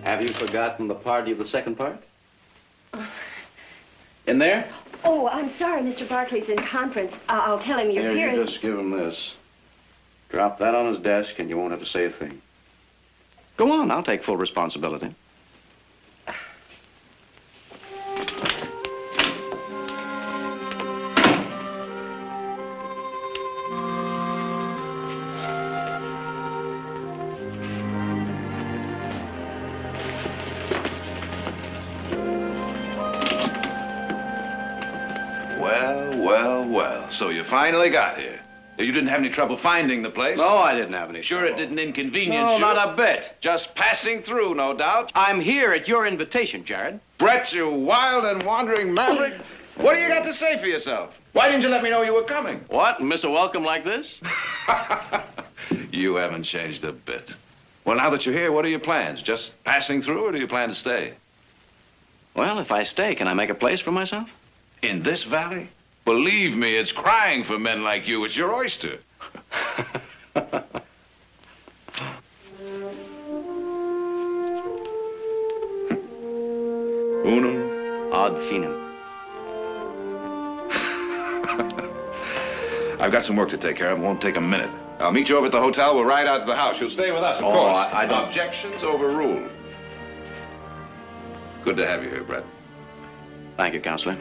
Have you forgotten the party of the second part? In there? Oh, I'm sorry, Mr. Barclay's in conference. I'll tell him you're here. You just give him this. Drop that on his desk and you won't have to say a thing. Go on, I'll take full responsibility. Well, so you finally got here. You didn't have any trouble finding the place? No, I didn't have any Sure trouble. it didn't inconvenience No, you? not a bit. Just passing through, no doubt. I'm here at your invitation, Jared. Brett, you wild and wandering maverick. What do you got to say for yourself? Why didn't you let me know you were coming? What, miss a welcome like this? You haven't changed a bit. Well, now that you're here, what are your plans? Just passing through, or do you plan to stay? Well, if I stay, can I make a place for myself? In this valley? Believe me, it's crying for men like you. It's your oyster. Unum Ad finem. I've got some work to take care of. It won't take a minute. I'll meet you over at the hotel. We'll ride out to the house. You'll stay with us, of Oh, course. I don't... Objections overruled. Good to have you here, Brett. Thank you, Counselor.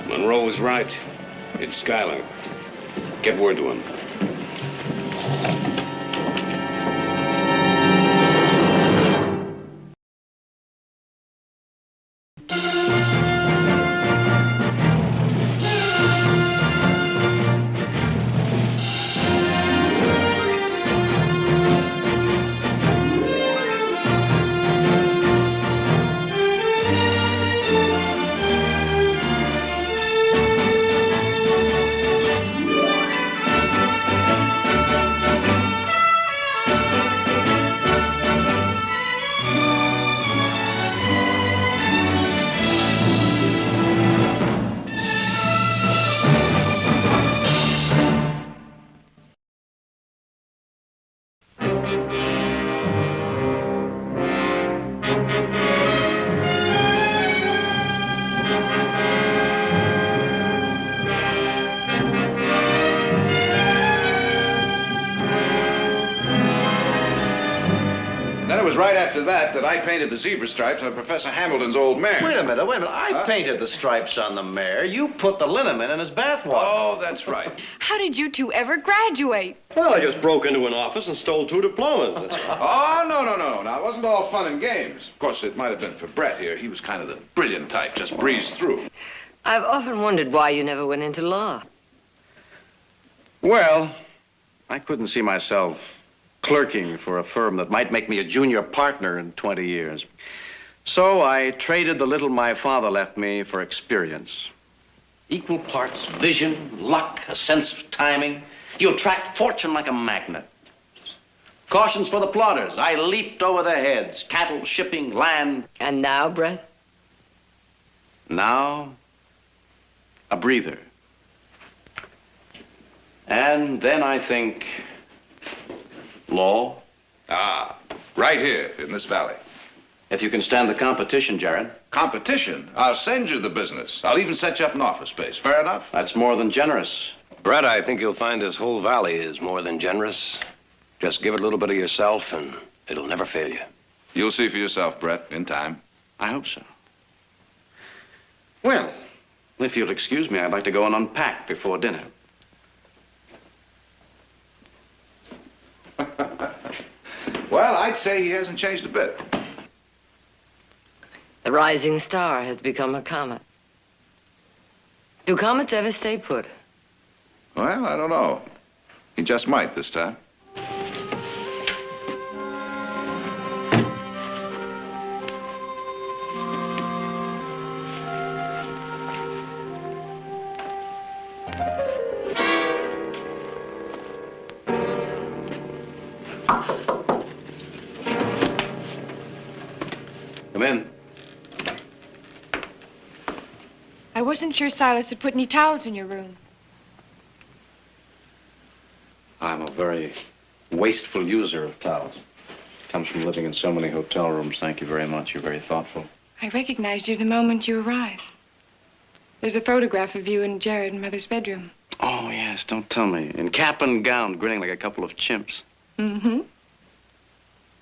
Monroe was right. It's Schuyler. Get word to him. Then it was right after that I painted the zebra stripes on Professor Hamilton's old mare. Wait a minute. I painted the stripes on the mare. You put the liniment in his bathwater. Oh, that's right. How did you two ever graduate? Well, I just broke into an office and stole 2 diplomas. Oh, no. Now, it wasn't all fun and games. Of course, it might have been for Brett here. He was kind of the brilliant type, just breezed through. I've often wondered why you never went into law. Well, I couldn't see myself clerking for a firm that might make me a junior partner in 20 years. So I traded the little my father left me for experience. Equal parts vision, luck, a sense of timing. You attract fortune like a magnet. Cautions for the plotters. I leaped over their heads. Cattle, shipping, land. And now, Brett? Now, a breather. And then I think law. Ah, right here in this valley. If you can stand the competition, Jared. Competition? I'll send you the business. I'll even set you up an office space. Fair enough? That's more than generous. Brett, I think you'll find this whole valley is more than generous. Just give it a little bit of yourself, and it'll never fail you. You'll see for yourself, Brett, in time. I hope so. Well, if you'll excuse me, I'd like to go and unpack before dinner. Well, I'd say he hasn't changed a bit. The rising star has become a comet. Do comets ever stay put? Well, I don't know. He just might this time. wasn't sure Silas had put any towels in your room. I'm a very wasteful user of towels. Comes from living in so many hotel rooms. Thank you very much. You're very thoughtful. I recognized you the moment you arrived. There's a photograph of you and Jared in Mother's bedroom. Oh, yes, don't tell me. In cap and gown, grinning like a couple of chimps. Mm-hmm.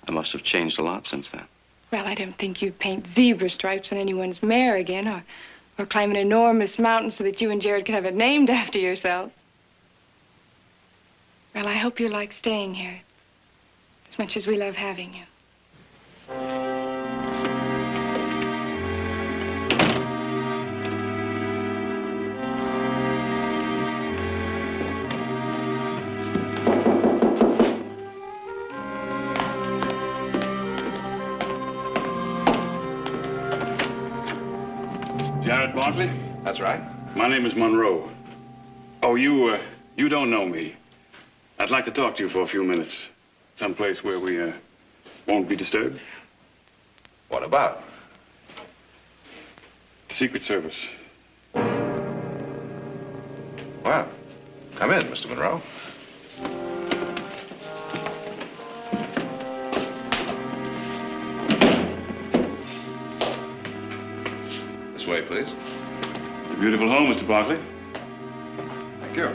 I must have changed a lot since then. Well, I don't think you'd paint zebra stripes on anyone's mare again, or climb an enormous mountain so that you and Jared could have it named after yourself. Well, I hope you like staying here as much as we love having you. Jared Barkley? That's right. My name is Monroe. Oh, you don't know me. I'd like to talk to you for a few minutes. Someplace where we, won't be disturbed. What about? Secret Service. Well, come in, Mr. Monroe. This way, please. It's a beautiful home, Mr. Barkley. Thank you.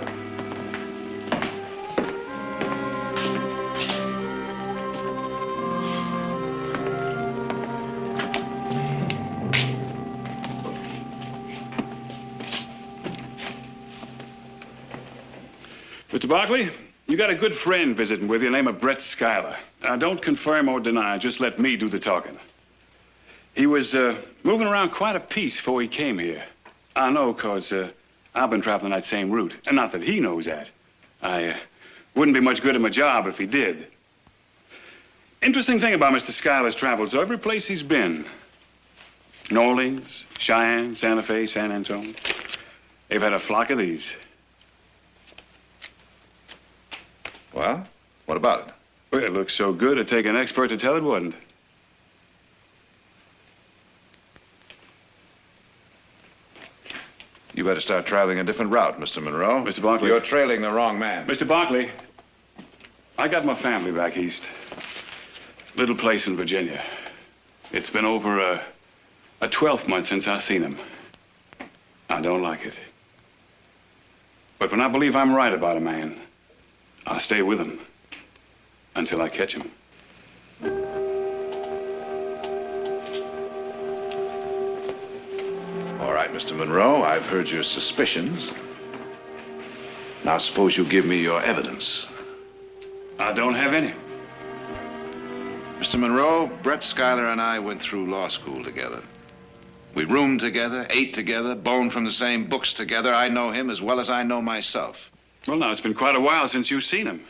Mr. Barkley, you got a good friend visiting with you named Brett Schuyler. Now, don't confirm or deny, just let me do the talking. He was moving around quite a piece before he came here. I know, because I've been traveling that same route. And not that he knows that. I wouldn't be much good at my job if he did. Interesting thing about Mr. Schuyler's travels, every place he's been, New Orleans, Cheyenne, Santa Fe, San Antonio, they've had a flock of these. Well, what about it? Well, it looks so good, it'd take an expert to tell it wouldn't. You better start traveling a different route, Mr. Monroe. Mr. Barkley. You're trailing the wrong man. Mr. Barkley, I got my family back east. Little place in Virginia. It's been over a 12th month since I seen him. I don't like it. But when I believe I'm right about a man, I'll stay with him until I catch him. All right, Mr. Monroe, I've heard your suspicions. Now, suppose you give me your evidence. I don't have any. Mr. Monroe, Brett Schuyler and I went through law school together. We roomed together, ate together, boned from the same books together. I know him as well as I know myself. Well, now, it's been quite a while since you've seen him.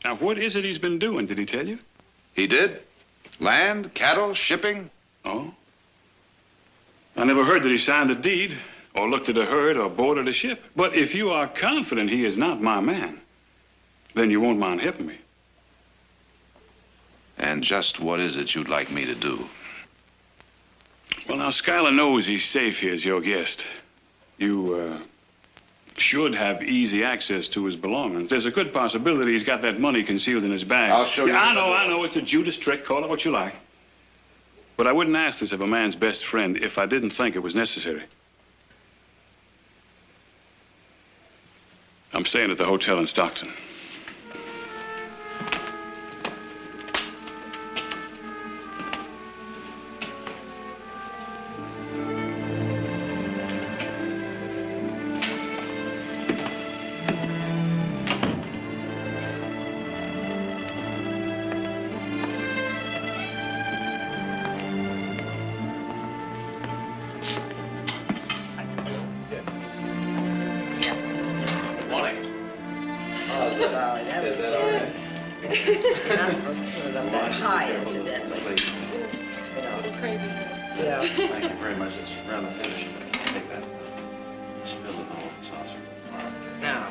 Now, what is it he's been doing? Did he tell you? He did. Land, cattle, shipping. Oh? I never heard that he signed a deed, or looked at a herd, or boarded a ship. But if you are confident he is not my man, then you won't mind helping me. And just what is it you'd like me to do? Well, now, Schuyler knows he's safe here as your guest. You, should have easy access to his belongings. There's a good possibility he's got that money concealed in his bag. I'll show you. Yeah, I know. It's a Judas trick. Call it what you like. But I wouldn't ask this of a man's best friend if I didn't think it was necessary. I'm staying at the hotel in Stockton. Thank you very much. It's rather finished. Take that. Spill it all in the saucer. Now.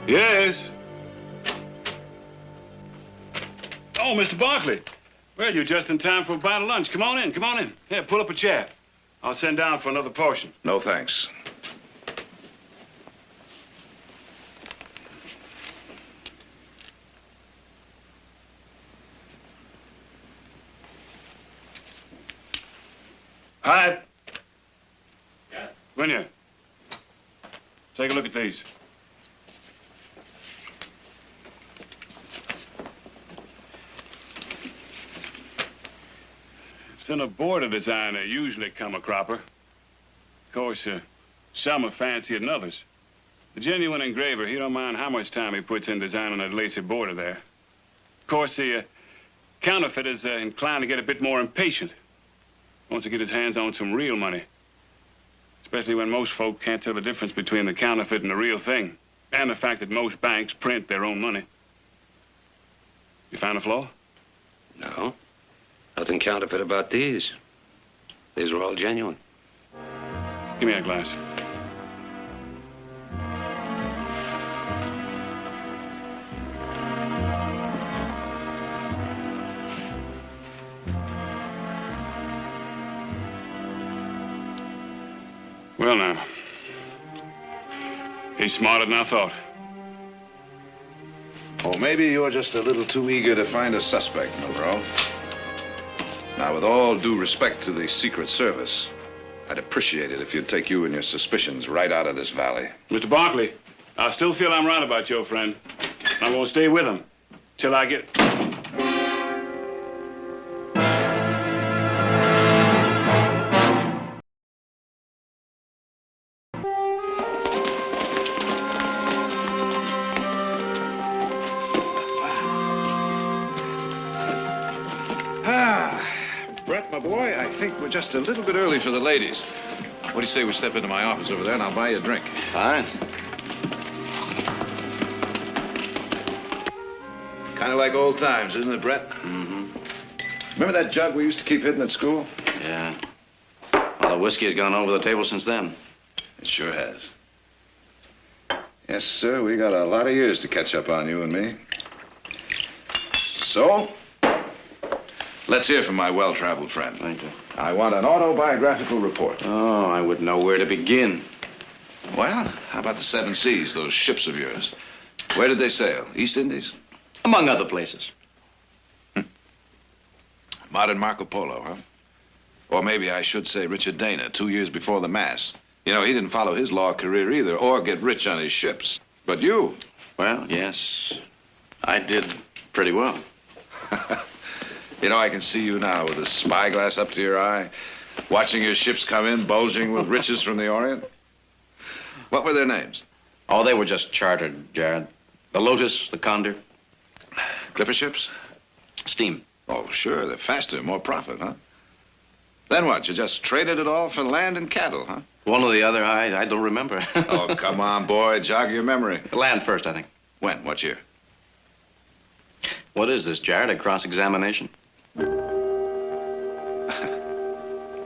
Yes. Oh, Mr. Barkley. Well, you're just in time for a bite of lunch. Come on in, come on in. Here, pull up a chair. I'll send down for another portion. No, thanks. Hi. Come in here. Take a look at these. It's in a border design they usually come a cropper. Of course, some are fancier than others. The genuine engraver, he don't mind how much time he puts in designing that lacy border there. Of course, the counterfeit is inclined to get a bit more impatient. Wants to get his hands on some real money. Especially when most folk can't tell the difference between the counterfeit and the real thing. And the fact that most banks print their own money. You found a flaw? No. Nothing counterfeit about these. These are all genuine. Give me a glass. Well, now. He's smarter than I thought. Or maybe you're just a little too eager to find a suspect, Monroe. Now, with all due respect to the Secret Service, I'd appreciate it if you'd take you and your suspicions right out of this valley. Mr. Barkley, I still feel I'm right about your friend. I won't stay with him till I get... Brett, my boy, I think we're just a little bit early for the ladies. What do you say we step into my office over there and I'll buy you a drink? Fine. Kind of like old times, isn't it, Brett? Mm-hmm. Remember that jug we used to keep hidden at school? Yeah. Well, the whiskey has gone over the table since then. It sure has. Yes, sir, we got a lot of years to catch up on, you and me. So, let's hear from my well-traveled friend. Thank you. I want an autobiographical report. Oh, I wouldn't know where to begin. Well, how about the Seven Seas, those ships of yours? Where did they sail? East Indies? Among other places. Modern Marco Polo, huh? Or maybe I should say Richard Dana, 2 years before the mast. You know, he didn't follow his law career either, or get rich on his ships. But you... Well, yes, I did pretty well. You know, I can see you now with a spyglass up to your eye, watching your ships come in, bulging with riches from the Orient. What were their names? Oh, they were just chartered, Jared. The Lotus, the Condor. Clipper ships? Steam. Oh, sure, they're faster, more profit, huh? Then what, you just traded it all for land and cattle, huh? One or the other, I don't remember. Oh, come on, boy, jog your memory. Land first, I think. When? What year? What is this, Jared, a cross-examination? Well,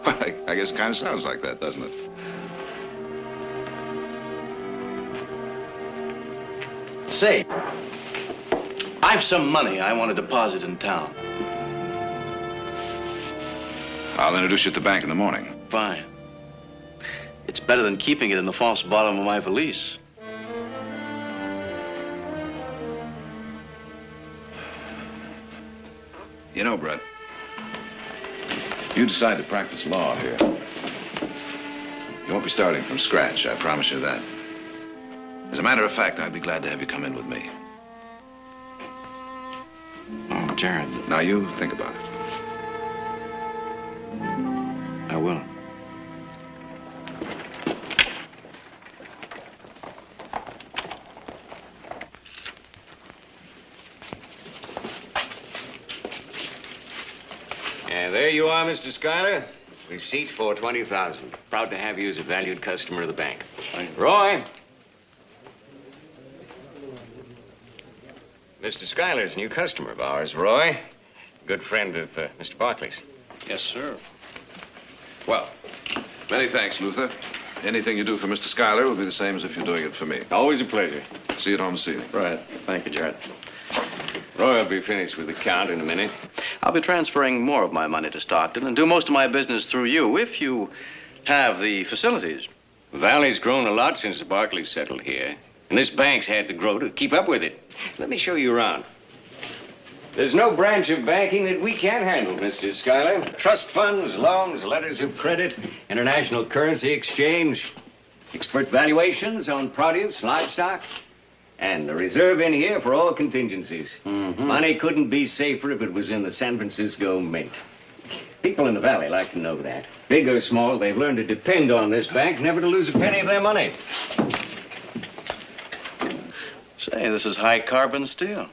I guess it kind of sounds like that, doesn't it? Say, I've some money I want to deposit in town. I'll introduce you at the bank in the morning. Fine. It's better than keeping it in the false bottom of my valise. You know, Brett, you decide to practice law here. You won't be starting from scratch, I promise you that. As a matter of fact, I'd be glad to have you come in with me. Oh, Jared. Now, you think about it. I will. And there you are, Mr. Schuyler. Receipt for $20,000. Proud to have you as a valued customer of the bank. Roy. Mr. Schuyler's a new customer of ours, Roy. Good friend of Mr. Barkley's. Yes, sir. Well, many thanks, Luther. Anything you do for Mr. Schuyler will be the same as if you're doing it for me. Always a pleasure. See you at home this evening. Right. Thank you, Jared. Roy will be finished with the count in a minute. I'll be transferring more of my money to Stockton and do most of my business through you if you have the facilities. The Valley's grown a lot since the Barclays settled here, and this bank's had to grow to keep up with it. Let me show you around. There's no branch of banking that we can't handle, Mr. Schuyler. Trust funds, loans, letters of credit, international currency exchange, expert valuations on produce, livestock, and the reserve in here for all contingencies. Money couldn't be safer if it was in the San Francisco Mint. People in the Valley like to know that. Big or small, they've learned to depend on this bank, never to lose a penny of their money. Say, this is high carbon steel.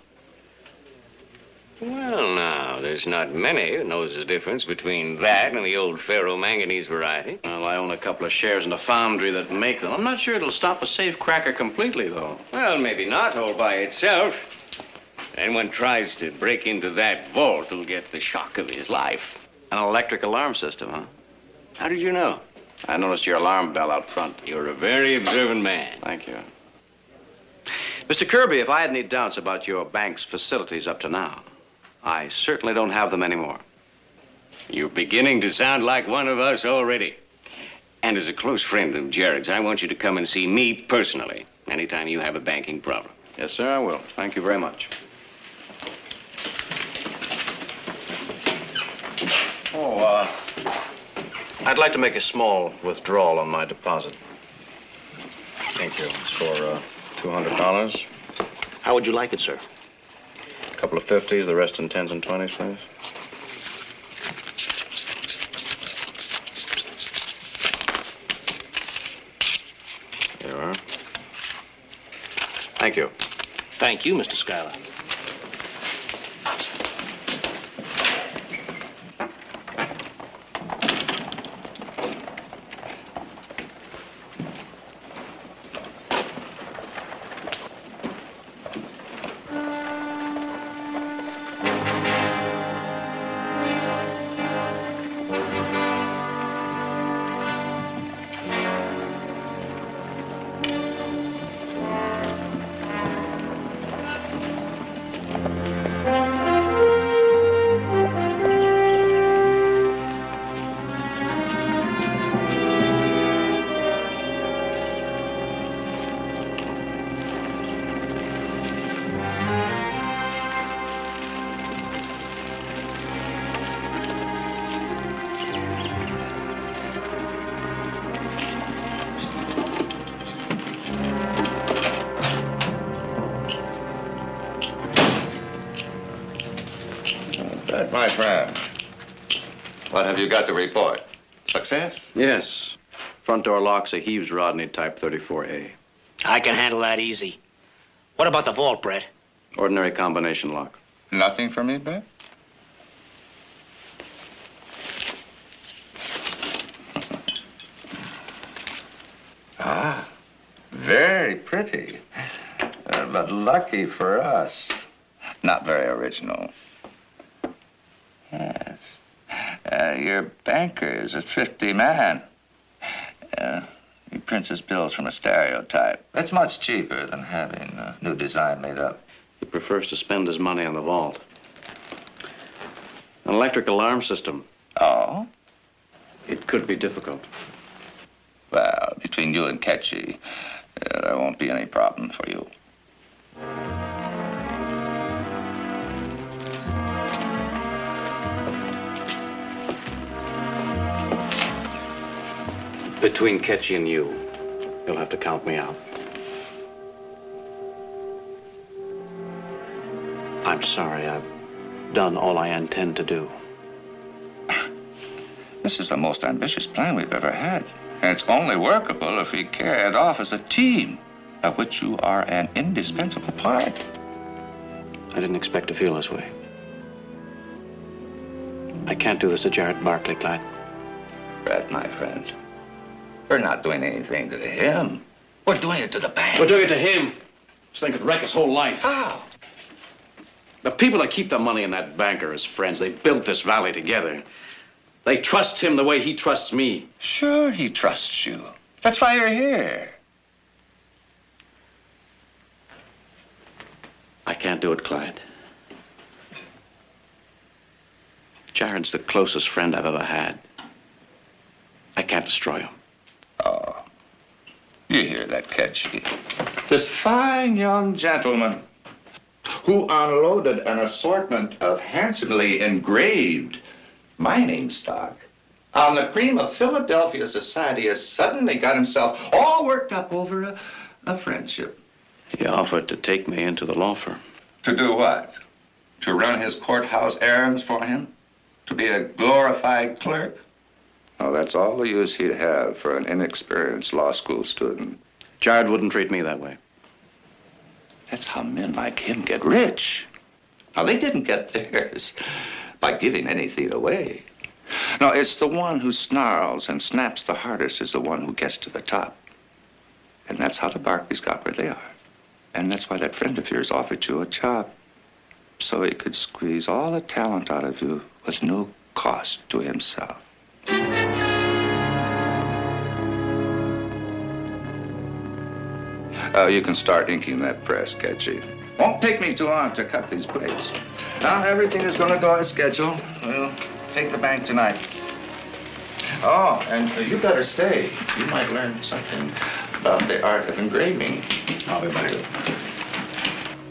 Well, now, there's not many who knows the difference between that and the old ferromanganese variety. Well, I own a couple of shares in a foundry that make them. I'm not sure it'll stop a safe cracker completely, though. Well, maybe not all by itself. Anyone tries to break into that vault will get the shock of his life. An electric alarm system, huh? How did you know? I noticed your alarm bell out front. You're a very observant man. Thank you. Mr. Kirby, if I had any doubts about your bank's facilities up to now, I certainly don't have them anymore. You're beginning to sound like one of us already. And as a close friend of Jared's, I want you to come and see me personally anytime you have a banking problem. Yes, sir, I will. Thank you very much. I'd like to make a small withdrawal on my deposit. Thank you. It's for $200. How would you like it, sir? A couple of 50s, the rest in 10s and 20s, please. There you are. Thank you. Thank you, Mr. Schuyler. My friend, what have you got to report? Success? Yes. Front door lock's a Heaves Rodney type 34A. I can handle that easy. What about the vault, Brett? Ordinary combination lock. Nothing for me, Brett? Ah, very pretty. But lucky for us. Not very original. Yes. Your banker is a thrifty man. He prints his bills from a stereotype. It's much cheaper than having a new design made up. He prefers to spend his money on the vault. An electric alarm system. Oh? It could be difficult. Well, between you and Ketchy, there won't be any problem for you. Between Ketchy and you, you'll have to count me out. I'm sorry. I've done all I intend to do. This is the most ambitious plan we've ever had. And it's only workable if we carry it off as a team, of which you are an indispensable part. I didn't expect to feel this way. I can't do this to Jared Barclay, Clyde. Brett, my friend, we're not doing anything to him. We're doing it to the bank. We're doing it to him. This thing could wreck his whole life. How? The people that keep the money in that bank are his friends. They built this valley together. They trust him the way he trusts me. Sure he trusts you. That's why you're here. I can't do it, Clyde. Jared's the closest friend I've ever had. I can't destroy him. Oh, you hear that, Ketchy? This fine young gentleman who unloaded an assortment of handsomely engraved mining stock on the cream of Philadelphia society has suddenly got himself all worked up over a friendship. He offered to take me into the law firm. To do what? To run his courthouse errands for him? To be a glorified clerk? Oh, that's all the use he'd have for an inexperienced law school student. Jared wouldn't treat me that way. That's how men like him get rich. Now, they didn't get theirs by giving anything away. No, it's the one who snarls and snaps the hardest is the one who gets to the top. And that's how the Barclays got where they are. And that's why that friend of yours offered you a job. So he could squeeze all the talent out of you with no cost to himself. You can start inking that press, Ketchy. Won't take me too long to cut these plates. Now, everything is going to go as scheduled. We'll take the bank tonight. Oh, and you better stay. You might learn something about the art of engraving. I'll be back.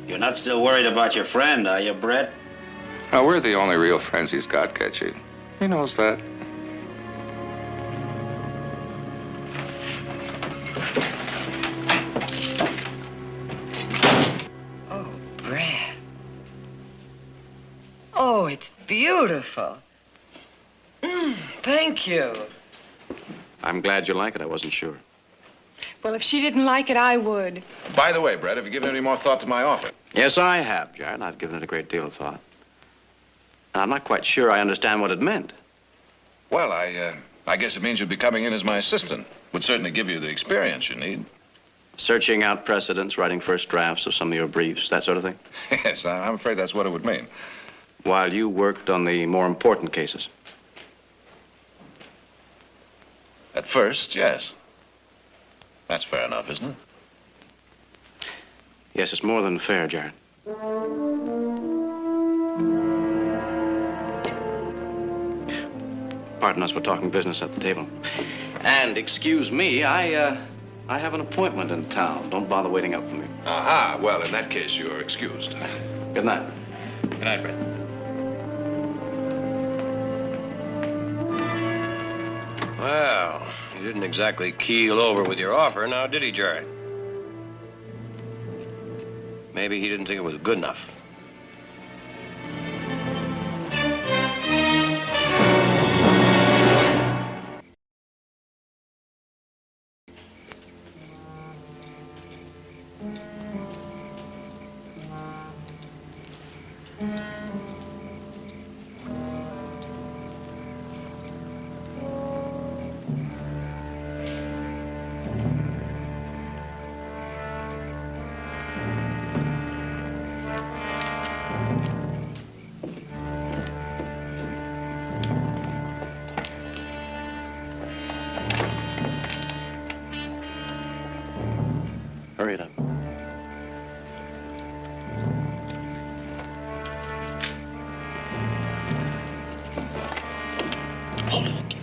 You're not still worried about your friend, are you, Brett? Now, we're the only real friends he's got, Ketchy. He knows that. Oh, Brad. Oh, it's beautiful. Thank you. I'm glad you like it. I wasn't sure. Well, if she didn't like it, I would. By the way, Brett, have you given any more thought to my offer? Yes, I have, Jared. I've given it a great deal of thought. And I'm not quite sure I understand what it meant. Well, I guess it means you'll be coming in as my assistant. Would certainly give you the experience you need. Searching out precedents, writing first drafts of some of your briefs, that sort of thing. Yes, I'm afraid that's what it would mean. While you worked on the more important cases. At first, yes. That's fair enough, isn't it? Yes, it's more than fair, Jared. Pardon us, we're talking business at the table. And excuse me, I have an appointment in town. Don't bother waiting up for me. Aha, well, in that case, you're excused. Good night. Good night, Brett. Well, he didn't exactly keel over with your offer, now did he, Jared? Maybe he didn't think it was good enough. Hurry it up. Hold it.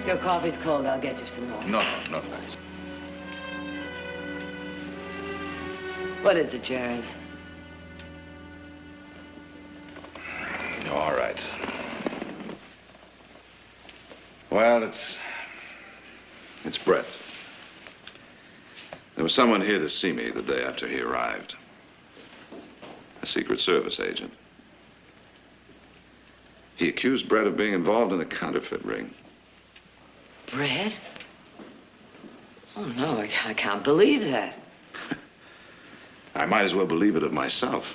Your coffee's cold. I'll get you some more. No, thanks. What is it, Jared? All right. Well, it's Brett. There was someone here to see me the day after he arrived. A Secret Service agent. He accused Brett of being involved in a counterfeit ring. Brett? Oh, no, I can't believe that. I might as well believe it of myself.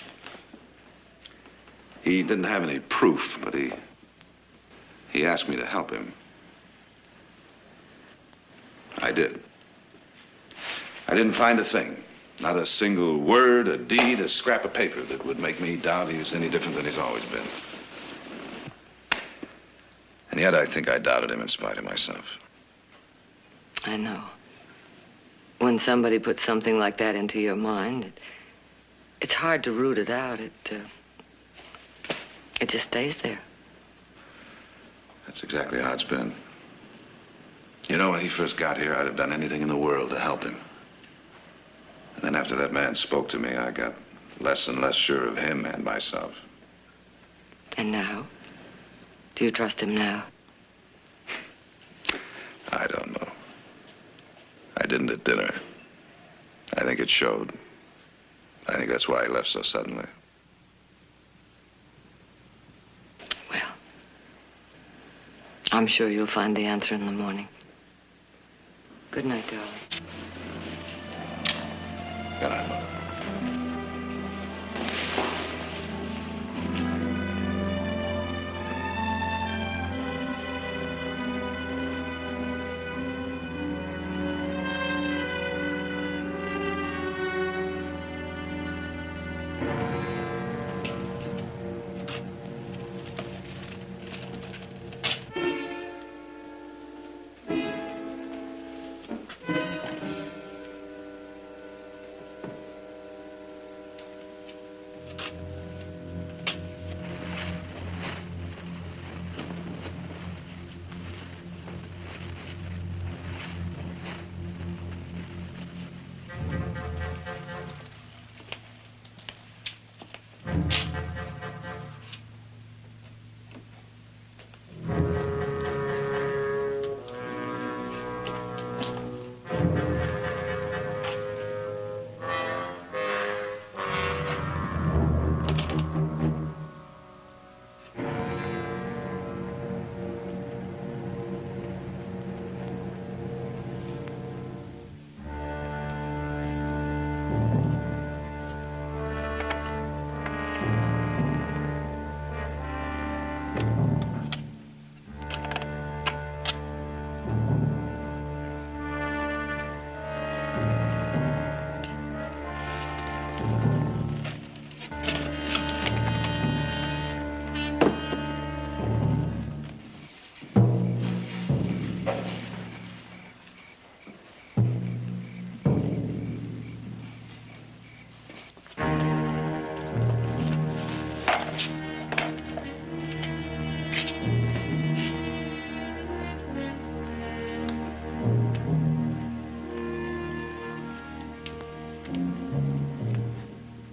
He didn't have any proof, but he asked me to help him. I did. I didn't find a thing. Not a single word, a deed, a scrap of paper that would make me doubt he was any different than he's always been. And yet I think I doubted him in spite of myself. I know. When somebody puts something like that into your mind, it's hard to root it out. It just stays there. That's exactly how it's been. You know, when he first got here, I'd have done anything in the world to help him. And then after that man spoke to me, I got less and less sure of him and myself. And now? Do you trust him now? I don't know. I didn't at dinner. I think it showed. I think that's why he left so suddenly. Well, I'm sure you'll find the answer in the morning. Good night, darling. Good night, Mother.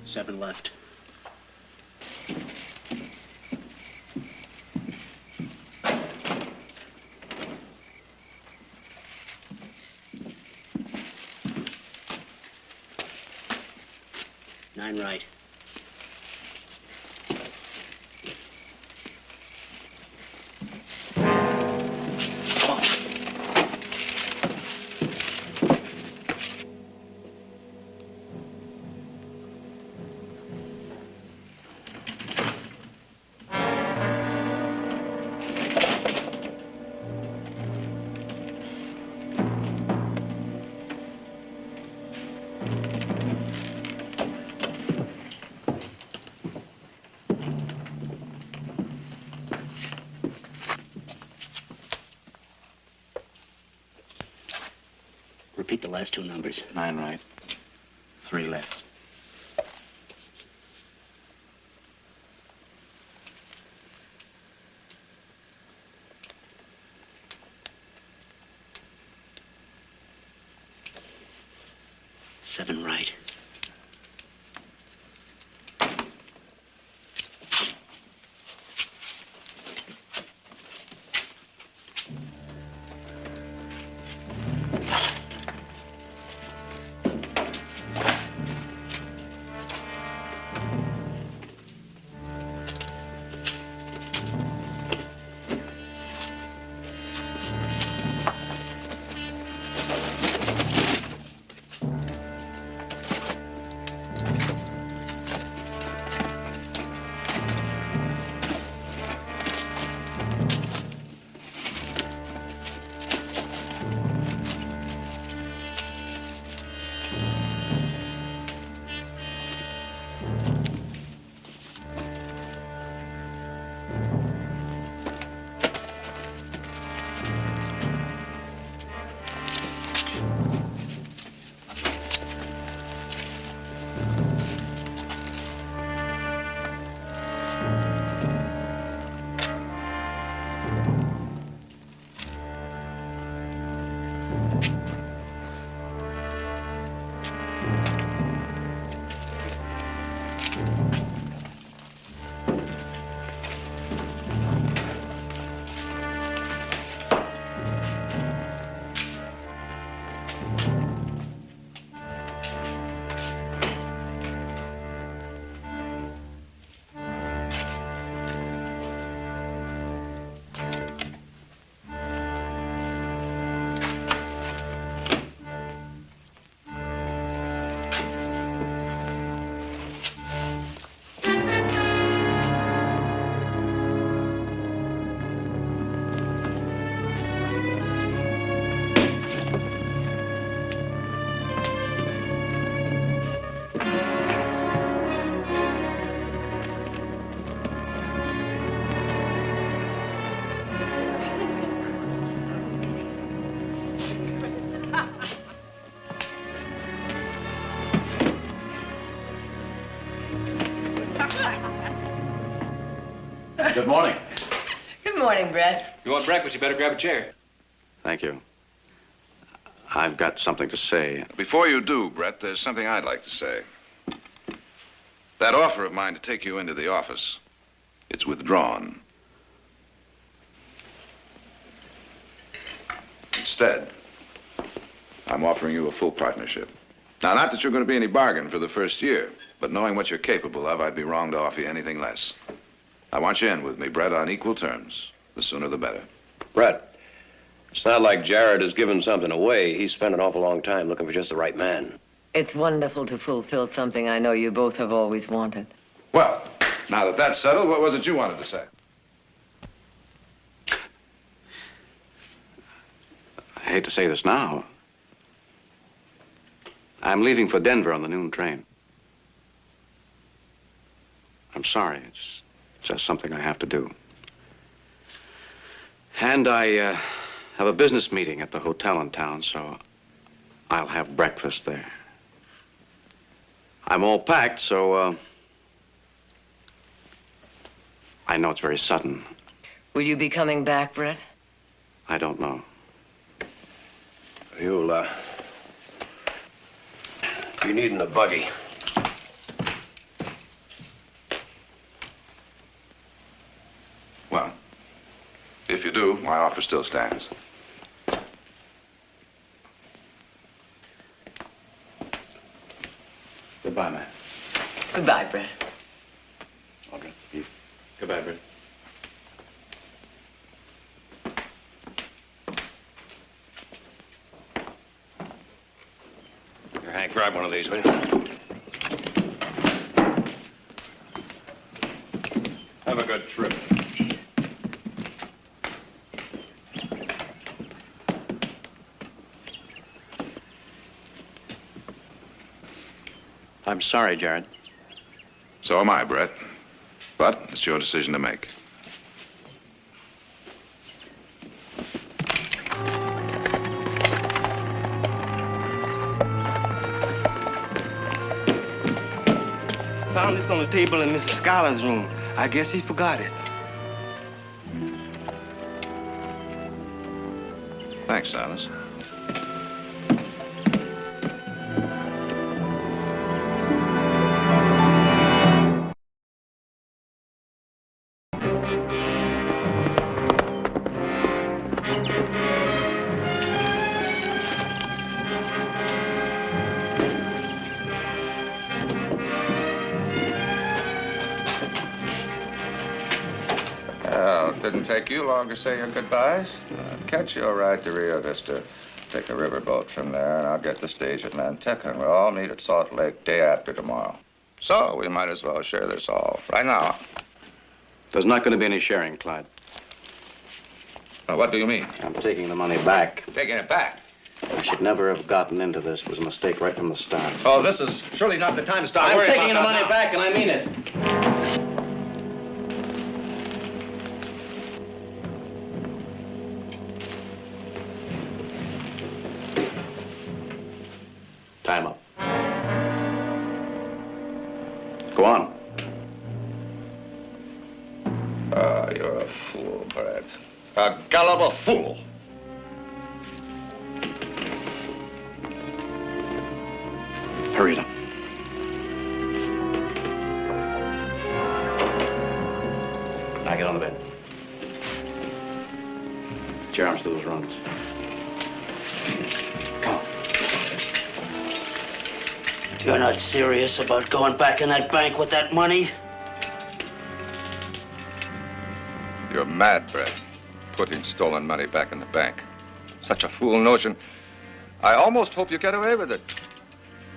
Seven left. Nine right. Repeat the last two numbers. 9 right, 3 left. 7 right. Good morning. Good morning, Brett. You want breakfast, you better grab a chair. Thank you. I've got something to say. Before you do, Brett, there's something I'd like to say. That offer of mine to take you into the office, it's withdrawn. Instead, I'm offering you a full partnership. Now, not that you're going to be any bargain for the first year, but knowing what you're capable of, I'd be wrong to offer you anything less. I want you in with me, Brett, on equal terms. The sooner the better. Brett, it's not like Jared has given something away. He spent an awful long time looking for just the right man. It's wonderful to fulfill something I know you both have always wanted. Well, now that that's settled, what was it you wanted to say? I hate to say this now. I'm leaving for Denver on the noon train. I'm sorry. It's just something I have to do. And I have a business meeting at the hotel in town, so I'll have breakfast there. I'm all packed, so I know it's very sudden. Will you be coming back, Brett? I don't know. You'll, be needing a buggy. Well, if you do, my offer still stands. Goodbye, man. Goodbye, Brett. Audra. Goodbye, Brett. Here, Hank, grab one of these, will you? Have a good trip. I'm sorry, Jared. So am I, Brett. But it's your decision to make. Found this on the table in Mrs. Schuyler's room. I guess he forgot it. Thanks, Silas. didn't take you long to say your goodbyes. I'll catch you a ride to Rio Vista. Take a riverboat from there, and I'll get the stage at Nantucket, and we'll all meet at Salt Lake day after tomorrow. So we might as well share this all right now. There's not going to be any sharing, Clyde. What do you mean? I'm taking the money back. Taking it back? I should never have gotten into this. It was a mistake right from the start. Oh, this is surely not the time to start I'm worrying taking the about money that back, and I mean it. Time up. Go on. Ah, you're a fool, Brett. A gullible fool. Hurry it up. Now get on the bed. Get your arms through those rungs. Come on. You're not serious about going back in that bank with that money? You're mad, Brett. Putting stolen money back in the bank. Such a fool notion. I almost hope you get away with it.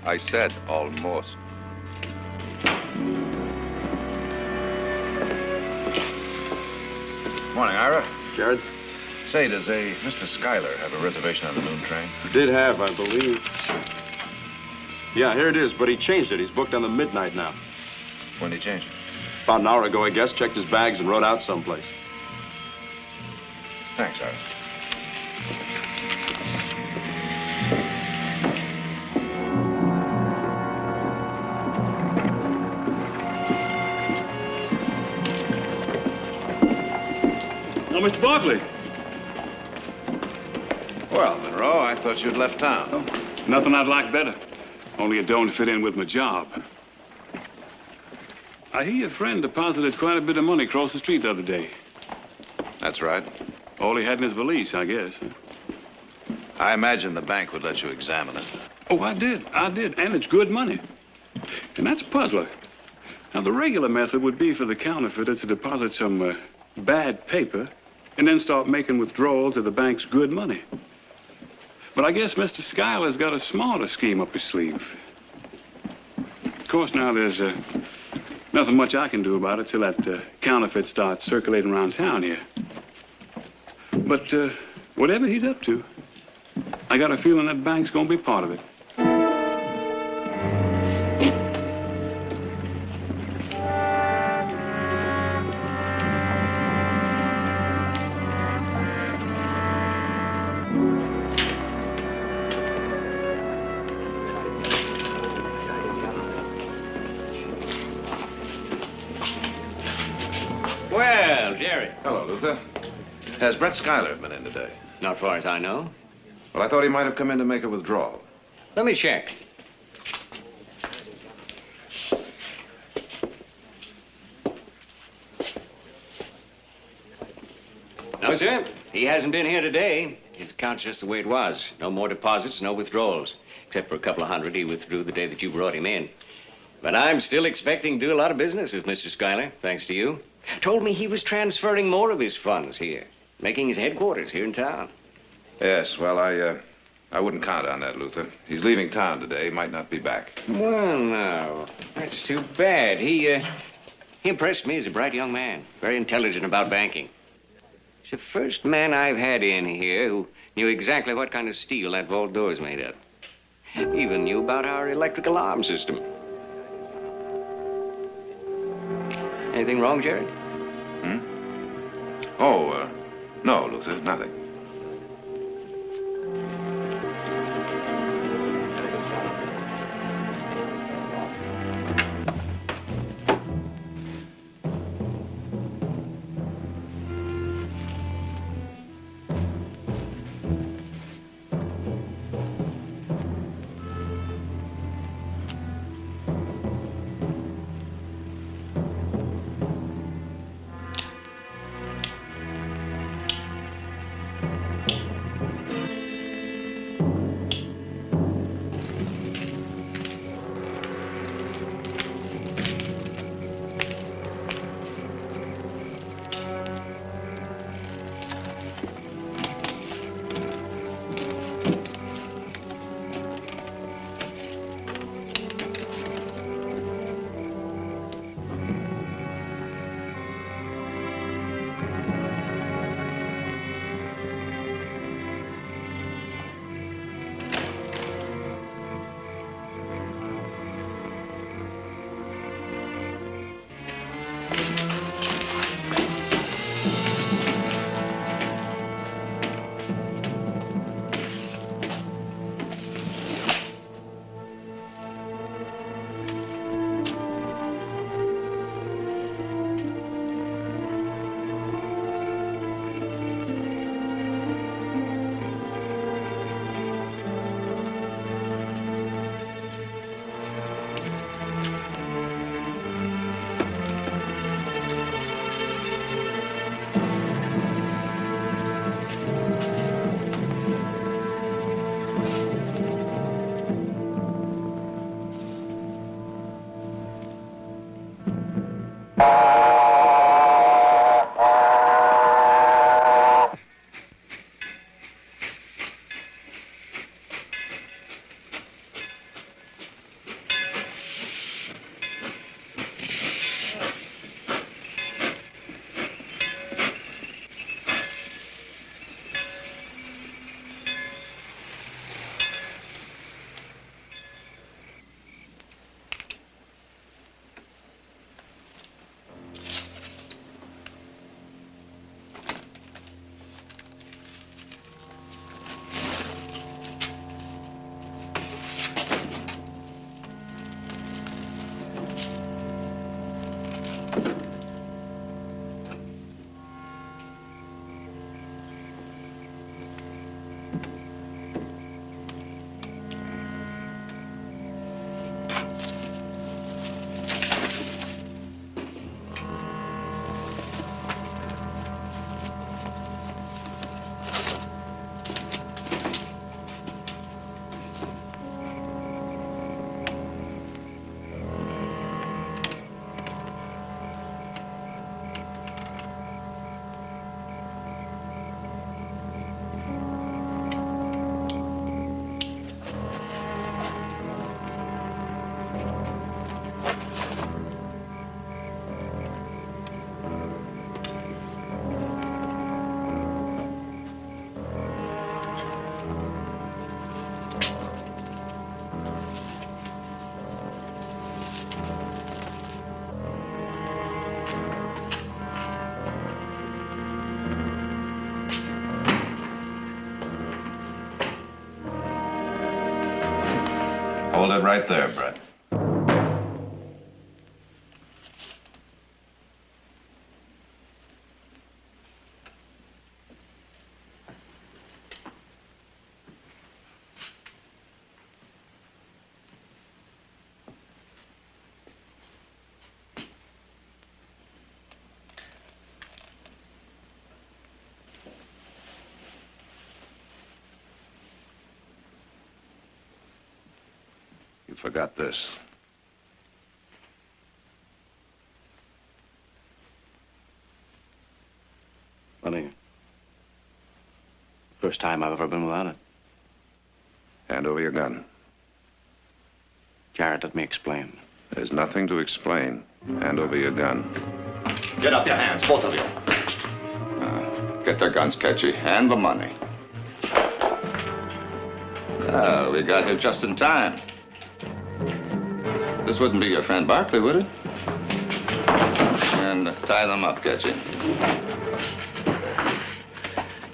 I said almost. Morning, Ira. Jared? Say, does a Mr. Schuyler have a reservation on the noon train? Did have, I believe. Yeah, here it is, but he changed it. He's booked on the midnight now. When did he change it? About an hour ago, I guess. Checked his bags and rode out someplace. Thanks, Ira. Now, Mr. Barkley. Well, Monroe, I thought you'd left town. Oh, nothing I'd like better. Only it don't fit in with my job. I hear your friend deposited quite a bit of money across the street the other day. That's right. All he had in his valise, I guess. I imagine the bank would let you examine it. Oh, I did. And it's good money. And that's a puzzler. Now, the regular method would be for the counterfeiter to deposit some bad paper and then start making withdrawals of the bank's good money. But I guess Mr. Schuyler's got a smarter scheme up his sleeve. Of course, now there's nothing much I can do about it till that counterfeit starts circulating around town here. But whatever he's up to, I got a feeling that bank's gonna be part of it. Well, Jerry. Hello, Luther. Has Brett Schuyler been in today? Not far as I know. Well, I thought he might have come in to make a withdrawal. Let me check. No, sir. He hasn't been here today. His account's just the way it was. No more deposits, no withdrawals. Except for a couple of hundred he withdrew the day that you brought him in. But I'm still expecting to do a lot of business with Mr. Schuyler, thanks to you. Told me he was transferring more of his funds here, making his headquarters here in town. Yes, well, I wouldn't count on that, Luther. He's leaving town today. He might not be back. Well, now, that's too bad. He impressed me as a bright young man, very intelligent about banking. He's the first man I've had in here who knew exactly what kind of steel that vault door is made of. Even knew about our electric alarm system. Anything wrong, Jared? Oh, no, Luther, nothing. Hold it right there, Brett. You forgot this. Funny. First time I've ever been without it. Hand over your gun. Jared, let me explain. There's nothing to explain. Hand over your gun. Get up your hands, both of you. Get their guns, Ketchy, and the money. We got here just in time. This wouldn't be your friend Barkley, would it? And tie them up, Ketchy.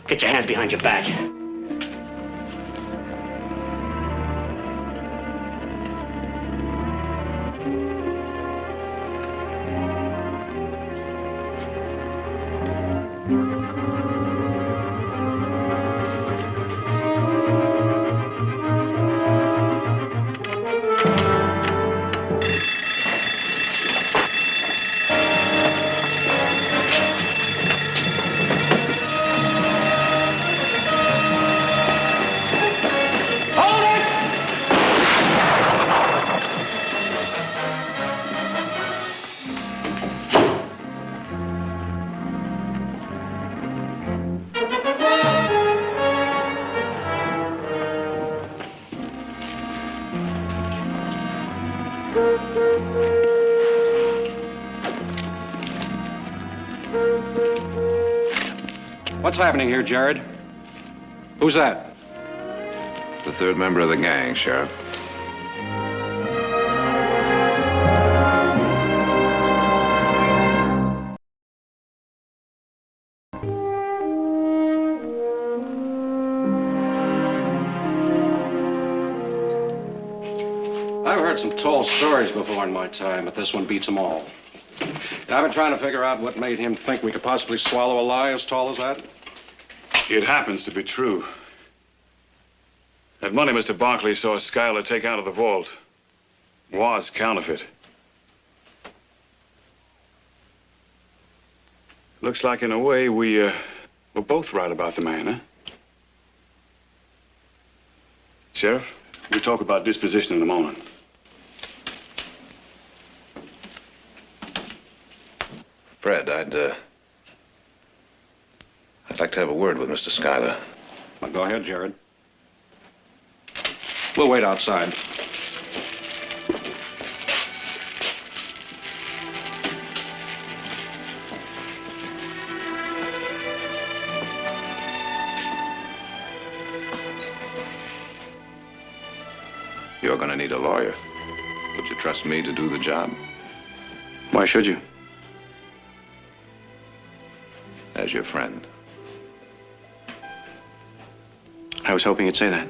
Get your hands behind your back. What's happening here, Jared? Who's that? The third member of the gang, Sheriff. heard some tall stories before in my time, but this one beats them all. I've been trying to figure out what made him think we could possibly swallow a lie as tall as that. It happens to be true. That money Mr. Barkley saw Schuyler take out of the vault was counterfeit. Looks like, in a way, we're both right about the man, huh? Sheriff, we'll talk about disposition in a moment. Fred, I'd like to have a word with Mr. Schuyler. Well, go ahead, Jared. We'll wait outside. You're going to need a lawyer. Would you trust me to do the job? Why should you? As your friend. I was hoping you'd say that.